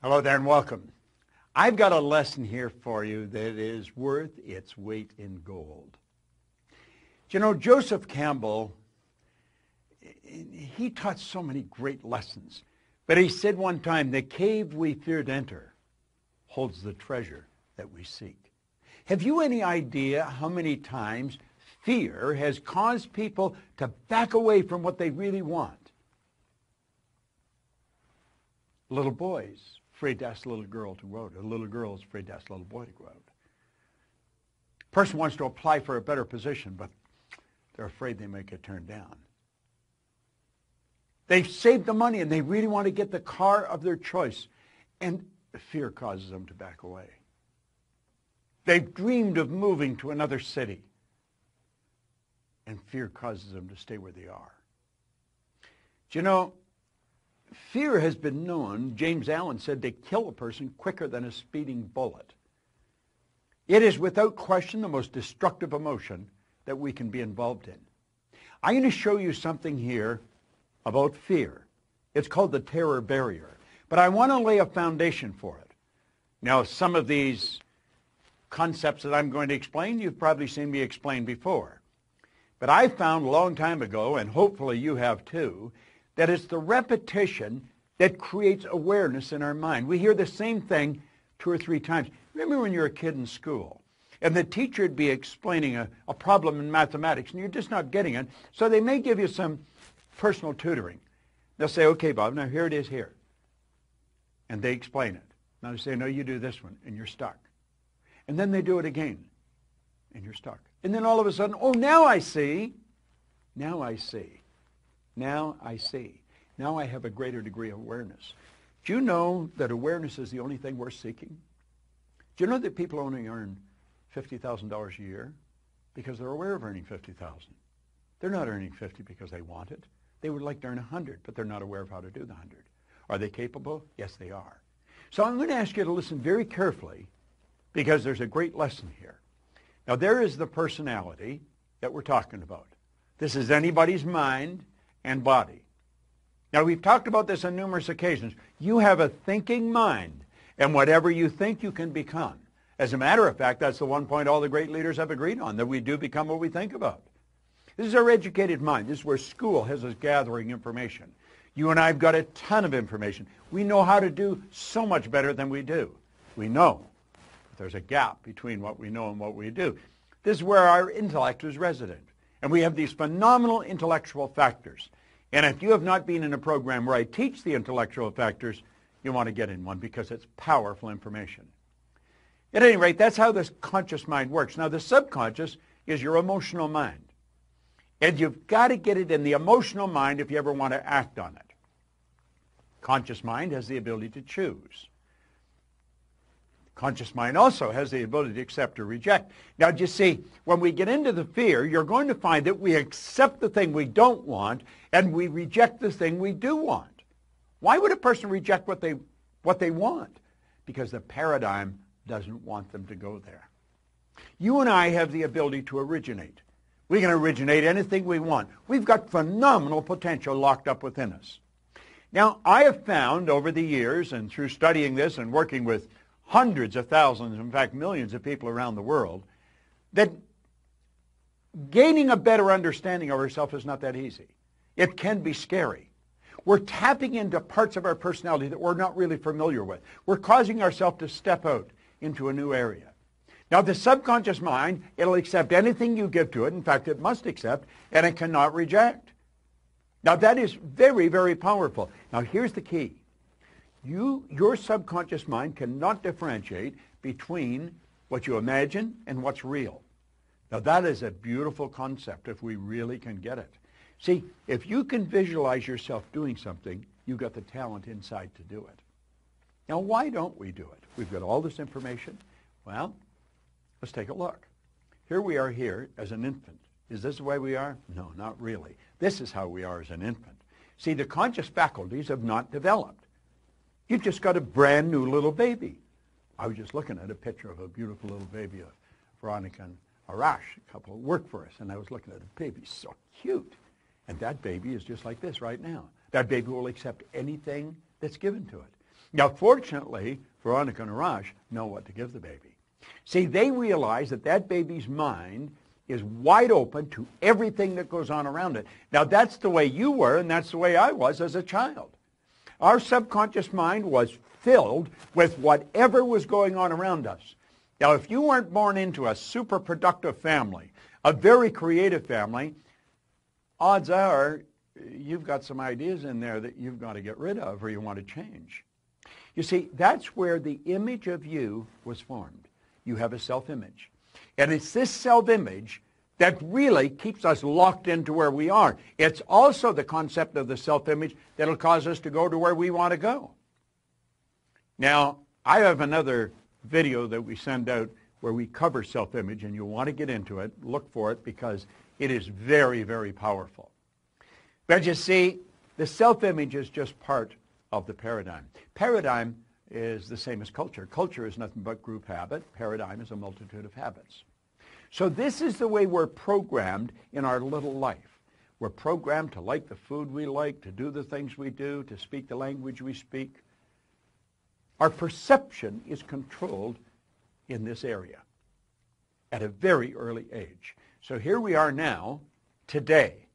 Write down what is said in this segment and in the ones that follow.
Hello there and welcome. I've got a lesson here for you that is worth its weight in gold. You know, Joseph Campbell, he taught so many great lessons. But he said one time, the cave we fear to enter holds the treasure that we seek. Have you any idea how many times fear has caused people to back away from what they really want? Little boys afraid to ask a little girl to go out. A little girl is afraid to ask a little boy to go out. A person wants to apply for a better position, but they're afraid they might get turned down. They've saved the money and they really want to get the car of their choice, and fear causes them to back away. They've dreamed of moving to another city, and fear causes them to stay where they are. Do you know, fear has been known, James Allen said, to kill a person quicker than a speeding bullet. It is without question the most destructive emotion that we can be involved in. I'm going to show you something here about fear. It's called the terror barrier. But I want to lay a foundation for it. Now, some of these concepts that I'm going to explain, you've probably seen me explain before. But I found a long time ago, and hopefully you have too, that it's the repetition that creates awareness in our mind. We hear the same thing 2 or 3 times. Remember when you were a kid in school, and the teacher would be explaining a problem in mathematics, and you're just not getting it, so they may give you some personal tutoring. They'll say, okay, Bob, now here it is here. And they explain it. Now they say, no, you do this one, and you're stuck. And then they do it again, and you're stuck. And then all of a sudden, oh, now I see. Now I see. Now I see. Now I have a greater degree of awareness. Do you know that awareness is the only thing we're seeking? Do you know that people only earn $50,000 a year because they're aware of earning $50,000? They're not earning 50 because they want it. They would like to earn 100, but they're not aware of how to do the 100. Are they capable? Yes, they are. So I'm going to ask you to listen very carefully because there's a great lesson here. Now, there is the personality that we're talking about. This is anybody's mind and body. Now, we've talked about this on numerous occasions. You have a thinking mind, and whatever you think, you can become. As a matter of fact, that's the one point all the great leaders have agreed on, that we do become what we think about. This is our educated mind. This is where school has us gathering information. You and I have got a ton of information. We know how to do so much better than we do. We know. But there's a gap between what we know and what we do. This is where our intellect is resident. And we have these phenomenal intellectual factors. And if you have not been in a program where I teach the intellectual factors, you want to get in one because it's powerful information. At any rate, that's how this conscious mind works. Now, the subconscious is your emotional mind. And you've got to get it in the emotional mind if you ever want to act on it. Conscious mind has the ability to choose. Conscious mind also has the ability to accept or reject. Now, you see, when we get into the fear, you're going to find that we accept the thing we don't want and we reject the thing we do want. Why would a person reject what they want? Because the paradigm doesn't want them to go there. You and I have the ability to originate. We can originate anything we want. We've got phenomenal potential locked up within us. Now, I have found over the years and through studying this and working with hundreds of thousands, in fact millions of people around the world, that gaining a better understanding of ourselves is not that easy. It can be scary. We're tapping into parts of our personality that we're not really familiar with. We're causing ourselves to step out into a new area. Now, the subconscious mind, it'll accept anything you give to it. In fact, it must accept, and it cannot reject. Now, that is very, very powerful. Now, here's the key. Your subconscious mind cannot differentiate between what you imagine and what's real. Now, that is a beautiful concept if we really can get it. See, if you can visualize yourself doing something, you've got the talent inside to do it. Now, why don't we do it? We've got all this information. Well, let's take a look. Here we are here as an infant. Is this the way we are? No, not really. This is how we are as an infant. See, the conscious faculties have not developed. You've just got a brand new little baby. I was just looking at a picture of a beautiful little baby of Veronica and Arash, a couple who work for us, and I was looking at a baby, so cute. And that baby is just like this right now. That baby will accept anything that's given to it. Now, fortunately, Veronica and Arash know what to give the baby. See, they realize that that baby's mind is wide open to everything that goes on around it. Now, that's the way you were, and that's the way I was as a child. Our subconscious mind was filled with whatever was going on around us. Now, if you weren't born into a super productive family, a very creative family, odds are you've got some ideas in there that you've got to get rid of or you want to change. You see, that's where the image of you was formed. You have a self-image. And it's this self-image that really keeps us locked into where we are. It's also the concept of the self-image that'll cause us to go to where we want to go. Now, I have another video that we send out where we cover self-image, and you'll want to get into it. Look for it because it is very, very powerful. But you see, the self-image is just part of the paradigm. Paradigm is the same as culture. Culture is nothing but group habit. Paradigm is a multitude of habits. So this is the way we're programmed in our little life. We're programmed to like the food we like, to do the things we do, to speak the language we speak. Our perception is controlled in this area at a very early age. So here we are now, today,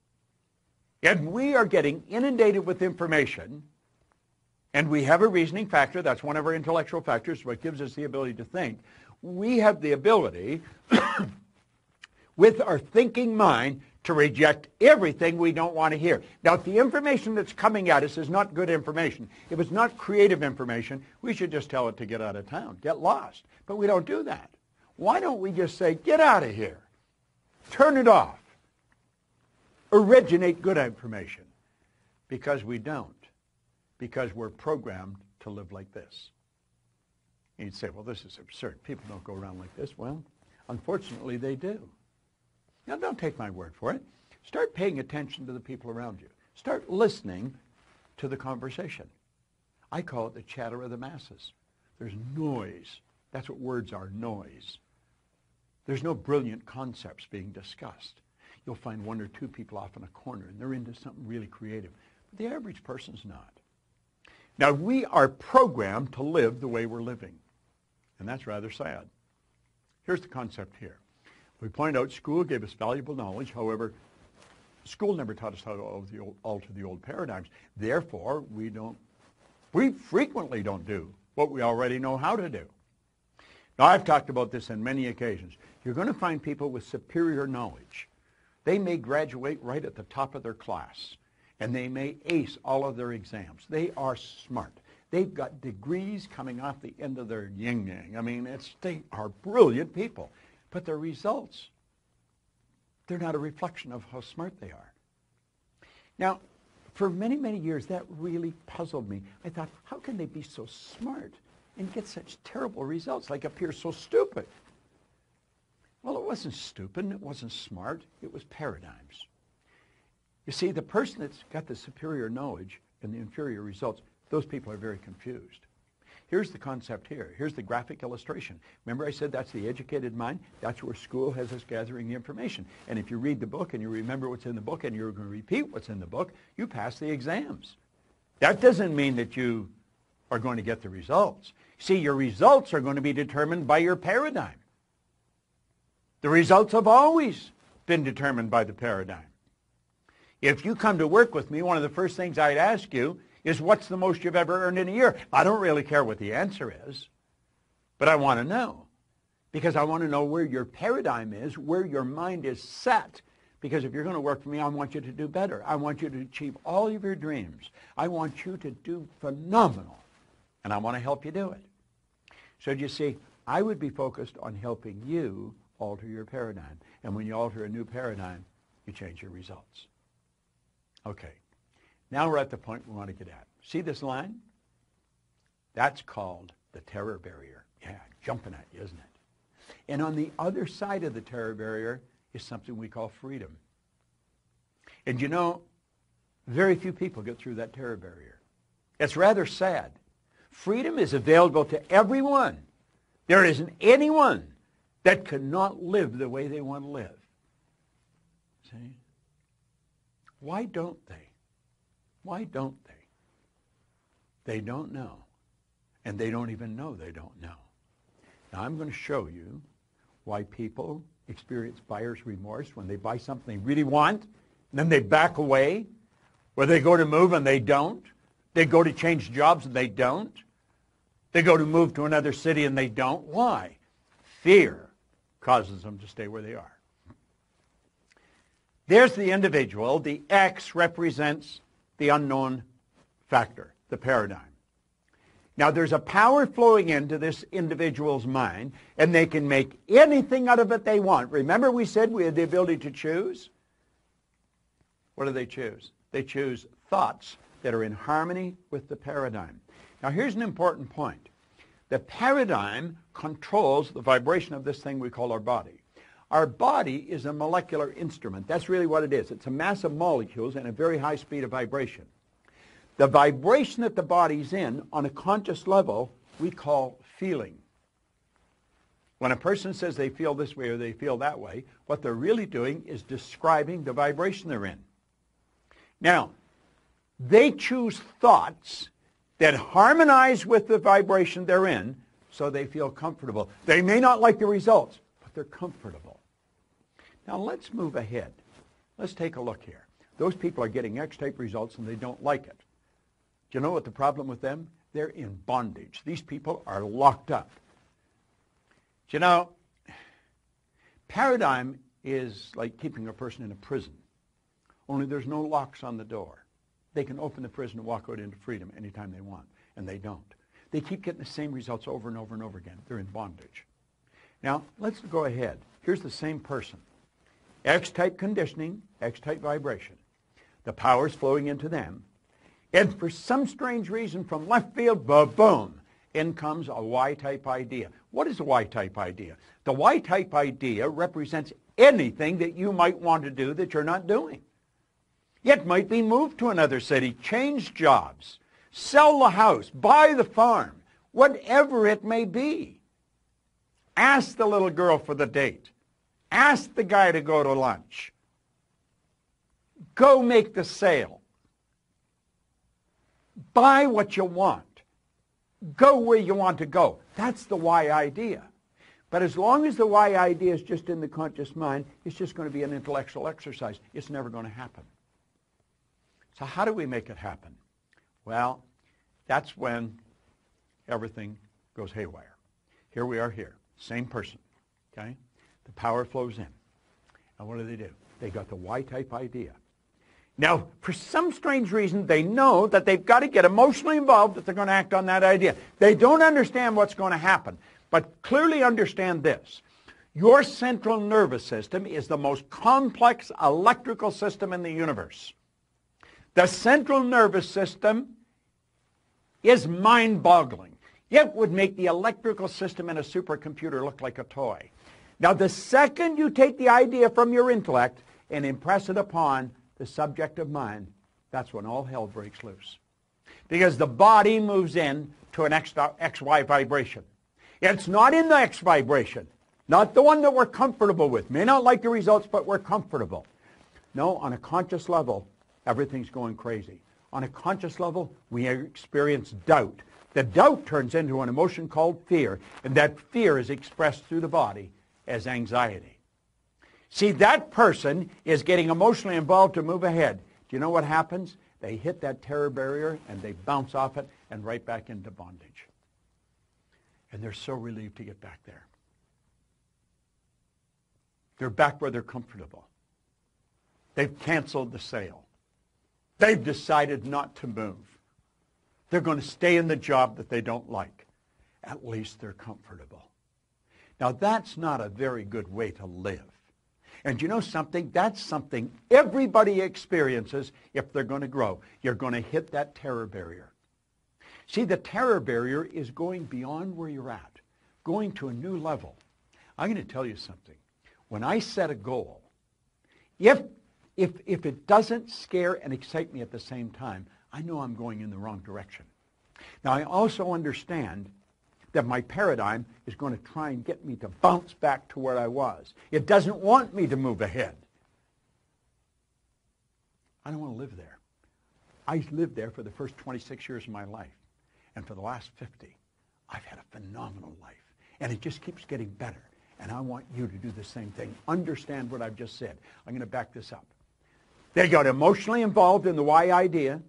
and we are getting inundated with information, and we have a reasoning factor. That's one of our intellectual factors, what gives us the ability to think. We have the ability with our thinking mind to reject everything we don't want to hear. Now, if the information that's coming at us is not good information, if it's not creative information, we should just tell it to get out of town, get lost. But we don't do that. Why don't we just say, get out of here, turn it off, originate good information? Because we don't. Because we're programmed to live like this. And you'd say, well, this is absurd. People don't go around like this. Well, unfortunately, they do. Now, don't take my word for it. Start paying attention to the people around you. Start listening to the conversation. I call it the chatter of the masses. There's noise. That's what words are, noise. There's no brilliant concepts being discussed. You'll find one or two people off in a corner, and they're into something really creative. But the average person's not. Now, we are programmed to live the way we're living, and that's rather sad. Here's the concept here. We point out school gave us valuable knowledge. However, school never taught us how to alter the old paradigms. Therefore, we frequently don't do what we already know how to do. Now, I've talked about this on many occasions. You're going to find people with superior knowledge. They may graduate right at the top of their class, and they may ace all of their exams. They are smart. They've got degrees coming off the end of their yin-yang. I mean, they are brilliant people. But their results, they're not a reflection of how smart they are. Now, for many, many years, that really puzzled me. I thought, how can they be so smart and get such terrible results, like appear so stupid? Well, it wasn't stupid, it wasn't smart, it was paradigms. You see, the person that's got the superior knowledge and the inferior results, those people are very confused. Here's the concept here. Here's the graphic illustration. Remember I said that's the educated mind? That's where school has us gathering the information. And if you read the book and you remember what's in the book and you're going to repeat what's in the book, you pass the exams. That doesn't mean that you are going to get the results. See, your results are going to be determined by your paradigm. The results have always been determined by the paradigm. If you come to work with me, one of the first things I'd ask you is, what's the most you've ever earned in a year? I don't really care what the answer is, but I want to know, because I want to know where your paradigm is, where your mind is set, because if you're going to work for me, I want you to do better. I want you to achieve all of your dreams. I want you to do phenomenal, and I want to help you do it. So you see, I would be focused on helping you alter your paradigm, and when you alter a new paradigm, you change your results. Okay. Now we're at the point we want to get at. See this line? That's called the terror barrier. Yeah, jumping at you, isn't it? And on the other side of the terror barrier is something we call freedom. And you know, very few people get through that terror barrier. It's rather sad. Freedom is available to everyone. There isn't anyone that cannot live the way they want to live. See? Why don't they? Why don't they? They don't know. And they don't even know they don't know. Now I'm going to show you why people experience buyer's remorse when they buy something they really want, and then they back away, or they go to move and they don't. They go to change jobs and they don't. They go to move to another city and they don't. Why? Fear causes them to stay where they are. There's the individual. The X represents the unknown factor, the paradigm. Now, there's a power flowing into this individual's mind, and they can make anything out of it they want. Remember we said we had the ability to choose? What do they choose? They choose thoughts that are in harmony with the paradigm. Now, here's an important point. The paradigm controls the vibration of this thing we call our body. Our body is a molecular instrument. That's really what it is. It's a mass of molecules and a very high speed of vibration. The vibration that the body's in on a conscious level we call feeling. When a person says they feel this way or they feel that way, what they're really doing is describing the vibration they're in. Now, they choose thoughts that harmonize with the vibration they're in so they feel comfortable. They may not like the results, but they're comfortable. Now, let's move ahead. Let's take a look here. Those people are getting X-type results and they don't like it. Do you know what the problem with them? They're in bondage. These people are locked up. Do you know, paradigm is like keeping a person in a prison, only there's no locks on the door. They can open the prison and walk out into freedom anytime they want, and they don't. They keep getting the same results over and over and over again. They're in bondage. Now, let's go ahead. Here's the same person. X-type conditioning, X-type vibration. The power's flowing into them. And for some strange reason from left field, boom, in comes a Y-type idea. What is a Y-type idea? The Y-type idea represents anything that you might want to do that you're not doing. It might be move to another city, change jobs, sell the house, buy the farm, whatever it may be. Ask the little girl for the date. Ask the guy to go to lunch. Go make the sale. Buy what you want. Go where you want to go. That's the Y idea. But as long as the Y idea is just in the conscious mind, it's just going to be an intellectual exercise. It's never going to happen. So how do we make it happen? Well, that's when everything goes haywire. Here we are here. Same person. Okay? The power flows in. And what do? They got the Y-type idea. Now, for some strange reason, they know that they've got to get emotionally involved if they're going to act on that idea. They don't understand what's going to happen, but clearly understand this. Your central nervous system is the most complex electrical system in the universe. The central nervous system is mind-boggling. It would make the electrical system in a supercomputer look like a toy. Now, the second you take the idea from your intellect and impress it upon the subjective mind, that's when all hell breaks loose. Because the body moves in to an XY vibration. It's not in the X vibration, not the one that we're comfortable with. May not like the results, but we're comfortable. No, on a conscious level, everything's going crazy. On a conscious level, we experience doubt. The doubt turns into an emotion called fear, and that fear is expressed through the body as anxiety. See, that person is getting emotionally involved to move ahead. Do you know what happens? They hit that terror barrier, and they bounce off it and right back into bondage. And they're so relieved to get back there. They're back where they're comfortable. They've canceled the sale. They've decided not to move. They're going to stay in the job that they don't like. At least they're comfortable. Now, that's not a very good way to live. And you know something? That's something everybody experiences if they're going to grow. You're going to hit that terror barrier. See, the terror barrier is going beyond where you're at, going to a new level. I'm going to tell you something. When I set a goal, if it doesn't scare and excite me at the same time, I know I'm going in the wrong direction. Now, I also understand that my paradigm is going to try and get me to bounce back to where I was. It doesn't want me to move ahead. I don't want to live there. I lived there for the first 26 years of my life, and for the last 50. I've had a phenomenal life. And it just keeps getting better. And I want you to do the same thing. Understand what I've just said. I'm going to back this up. They got emotionally involved in the why idea.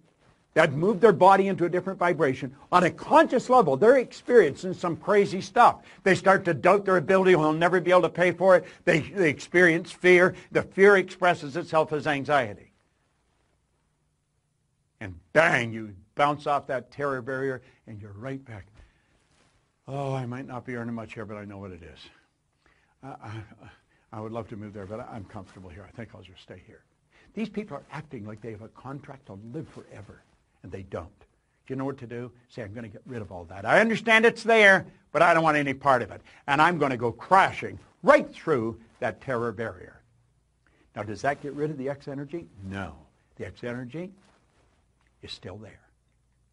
That moved their body into a different vibration. On a conscious level, they're experiencing some crazy stuff. They start to doubt their ability. They'll never be able to pay for it. They experience fear. The fear expresses itself as anxiety. And bang, you bounce off that terror barrier, and you're right back. Oh, I might not be earning much here, but I know what it is. I would love to move there, but I'm comfortable here. I think I'll just stay here. These people are acting like they have a contract to live forever, and they don't. Do you know what to do? Say, I'm going to get rid of all that. I understand it's there, but I don't want any part of it. And I'm going to go crashing right through that terror barrier. Now, does that get rid of the X energy? No. The X energy is still there,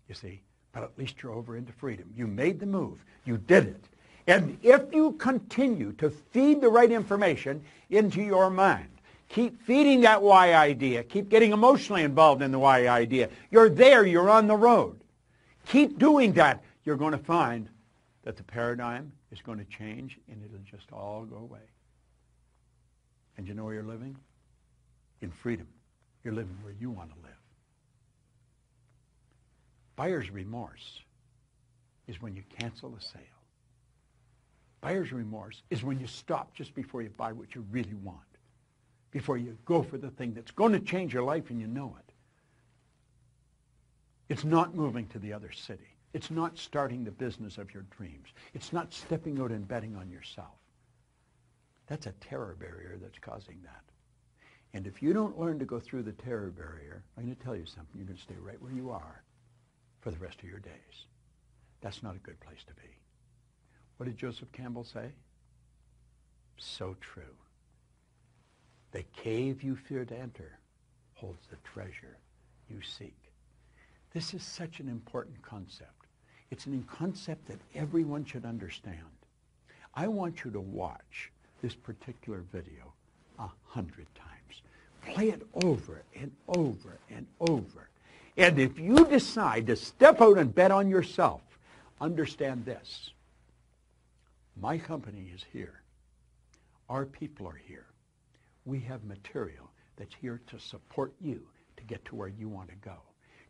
you see. But at least you're over into freedom. You made the move. You did it. And if you continue to feed the right information into your mind, keep feeding that why idea, keep getting emotionally involved in the why idea, you're there, you're on the road. Keep doing that. You're going to find that the paradigm is going to change and it'll just all go away. And you know where you're living? In freedom. You're living where you want to live. Buyer's remorse is when you cancel the sale. Buyer's remorse is when you stop just before you buy what you really want, before you go for the thing that's going to change your life and you know it. It's not moving to the other city. It's not starting the business of your dreams. It's not stepping out and betting on yourself. That's a terror barrier that's causing that. And if you don't learn to go through the terror barrier, I'm going to tell you something. You're going to stay right where you are for the rest of your days. That's not a good place to be. What did Joseph Campbell say? So true. The cave you fear to enter holds the treasure you seek. This is such an important concept. It's a concept that everyone should understand. I want you to watch this particular video 100 times. Play it over and over and over. And if you decide to step out and bet on yourself, understand this. My company is here. Our people are here. We have material that's here to support you to get to where you want to go.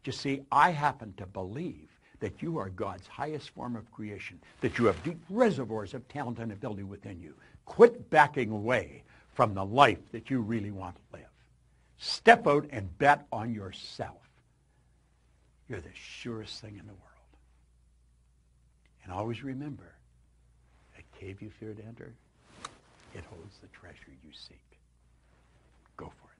You see, I happen to believe that you are God's highest form of creation, that you have deep reservoirs of talent and ability within you. Quit backing away from the life that you really want to live. Step out and bet on yourself. You're the surest thing in the world. And always remember, that cave you fear to enter, it holds the treasure you seek. Go for it.